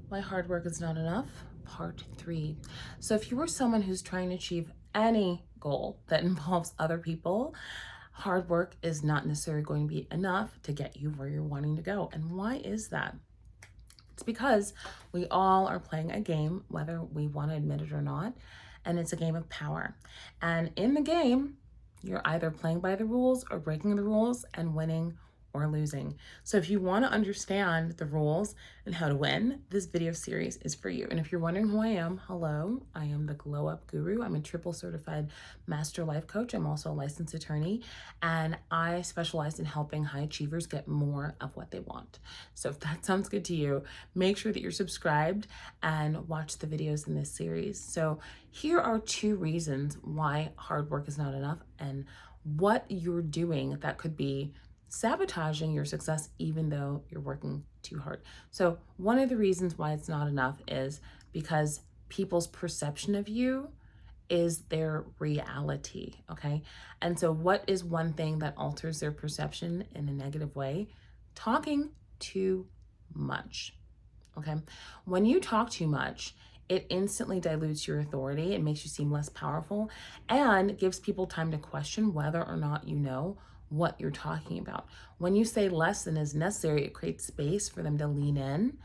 Why hard work is not enough, part 3. So if you are someone who's trying to achieve any goal that involves other people, hard work is not necessarily going to be enough to get you where you're wanting to go. And why is that? It's because we all are playing a game, whether we want to admit it or not, and it's a game of power. And in the game, you're either playing by the rules or breaking the rules and winning or losing. So if you want to understand the rules and how to win, this video series is for you. And if you're wondering who I am, hello, I am the Glow Up Guru. I'm a triple certified master life coach. I'm also a licensed attorney, and I specialize in helping high achievers get more of what they want. So if that sounds good to you, make sure that you're subscribed and watch the videos in this series. So here are 2 reasons why hard work is not enough and what you're doing that could be sabotaging your success even though you're working too hard. So one of the reasons why it's not enough is because people's perception of you is their reality, okay? And so what is one thing that alters their perception in a negative way? Talking too much, okay? When you talk too much, it instantly dilutes your authority. It makes you seem less powerful and gives people time to question whether or not you know what you're talking about. When you say less than is necessary, it creates space for them to lean in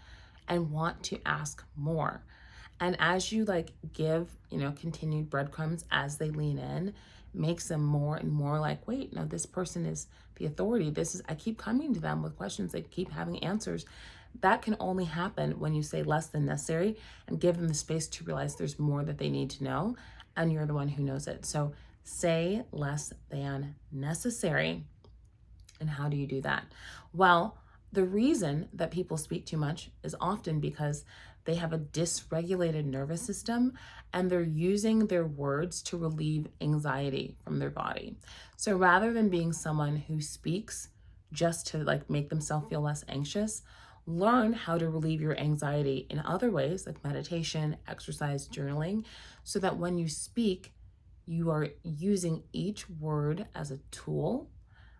and want to ask more. And as you give, continued breadcrumbs as they lean in, makes them more and more like, wait, no, this person is the authority. I keep coming to them with questions. They keep having answers. That can only happen when you say less than necessary and give them the space to realize there's more that they need to know, and you're the one who knows it. So say less than necessary. And how do you do that? Well, the reason that people speak too much is often because they have a dysregulated nervous system and they're using their words to relieve anxiety from their body. So rather than being someone who speaks just to make themselves feel less anxious, learn how to relieve your anxiety in other ways like meditation, exercise, journaling, so that when you speak, you are using each word as a tool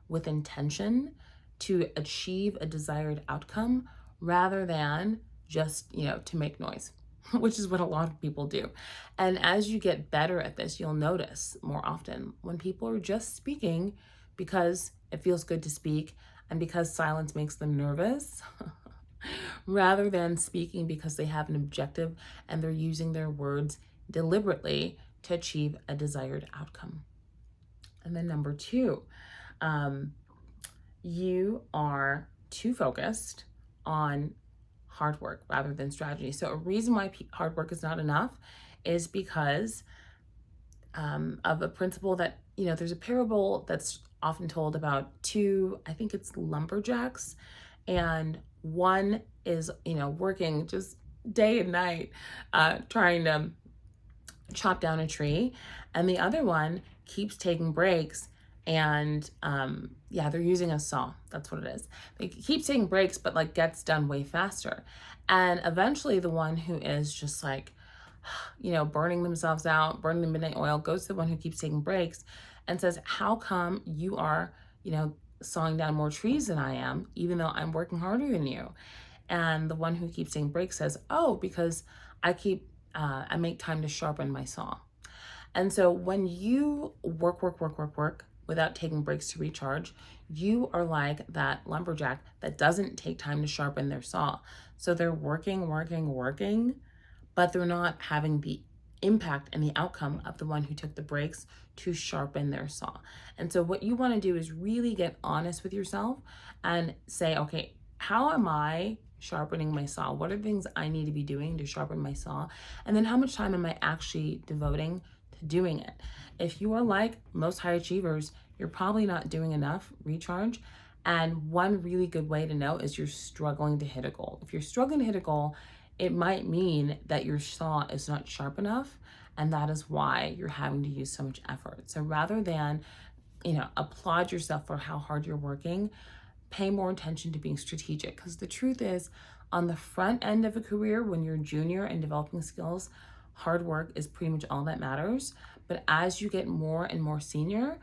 with intention to achieve a desired outcome rather than just, to make noise, which is what a lot of people do. And as you get better at this, you'll notice more often when people are just speaking because it feels good to speak and because silence makes them nervous, rather than speaking because they have an objective and they're using their words deliberately to achieve a desired outcome. And then number 2, you are too focused on hard work rather than strategy. So a reason why hard work is not enough is because of a principle that, there's a parable that's often told about 2, I think it's lumberjacks, and one is, working just day and night trying to chop down a tree, and the other one keeps taking breaks and they're using a saw. That's what it is. They keep taking breaks but gets done way faster, and eventually the one who is just burning themselves out, burning the midnight oil, goes to the one who keeps taking breaks and says, how come you are sawing down more trees than I am even though I'm working harder than you? And the one who keeps taking breaks says, oh, because I make time to sharpen my saw. And so when you work without taking breaks to recharge, you are like that lumberjack that doesn't take time to sharpen their saw. So they're working, but they're not having the impact and the outcome of the one who took the breaks to sharpen their saw. And so what you want to do is really get honest with yourself and say, okay, how am I sharpening my saw? What are the things I need to be doing to sharpen my saw? And then how much time am I actually devoting to doing it? If you are like most high achievers, you're probably not doing enough recharge. And one really good way to know is you're struggling to hit a goal. If you're struggling to hit a goal, it might mean that your saw is not sharp enough, and that is why you're having to use so much effort. So rather than, applaud yourself for how hard you're working, pay more attention to being strategic, because the truth is, on the front end of a career, when you're junior and developing skills, hard work is pretty much all that matters. But as you get more and more senior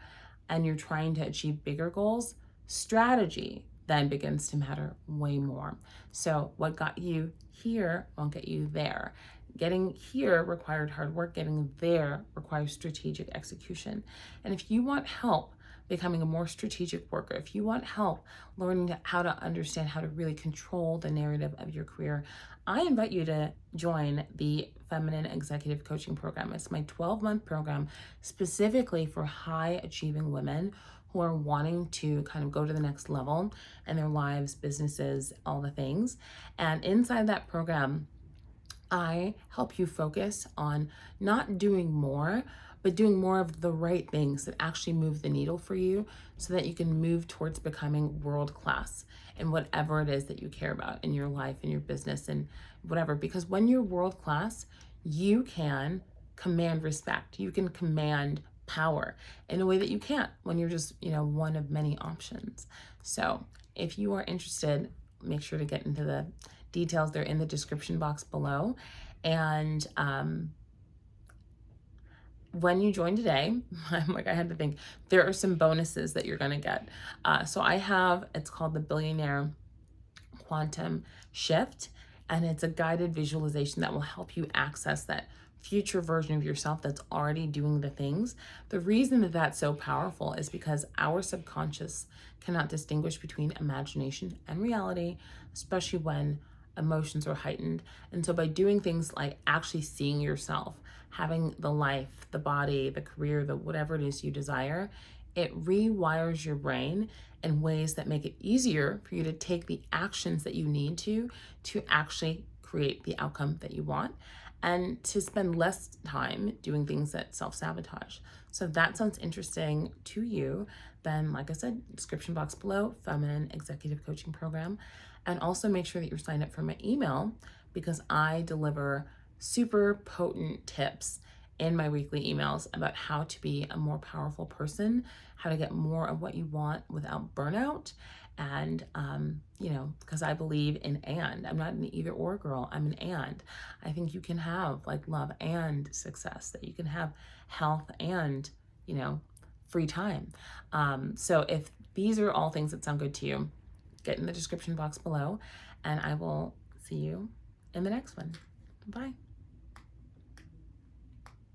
and you're trying to achieve bigger goals, strategy then begins to matter way more. So what got you here won't get you there. Getting here required hard work, getting there requires strategic execution. And if you want help becoming a more strategic worker, if you want help learning how to understand how to really control the narrative of your career, I invite you to join the Feminine Executive Coaching Program. It's my 12-month program specifically for high achieving women who are wanting to kind of go to the next level in their lives, businesses, all the things. And inside that program, I help you focus on not doing more, but doing more of the right things that actually move the needle for you so that you can move towards becoming world class in whatever it is that you care about in your life, in your business, and whatever. Because when you're world class, you can command respect, you can command power in a way that you can't when you're just, one of many options. So if you are interested, make sure to get into the details. They're in the description box below. And when you join today, I had to think, there are some bonuses that you're going to get. So it's called the Billionaire Quantum Shift, and it's a guided visualization that will help you access that future version of yourself that's already doing the things. The reason that that's so powerful is because our subconscious cannot distinguish between imagination and reality, especially when emotions are heightened. And so by doing things like actually seeing yourself, having the life, the body, the career, the whatever it is you desire, it rewires your brain in ways that make it easier for you to take the actions that you need to actually create the outcome that you want, and to spend less time doing things that self-sabotage. So if that sounds interesting to you, then like I said, description box below, Feminine Executive Coaching Program. And also make sure that you're signed up for my email, because I deliver super potent tips in my weekly emails about how to be a more powerful person, how to get more of what you want without burnout. And, because I believe in I'm not an either or girl, I'm an and. I think you can have love and success, that you can have health and, free time. So if these are all things that sound good to you, get in the description box below, and I will see you in the next one. Bye.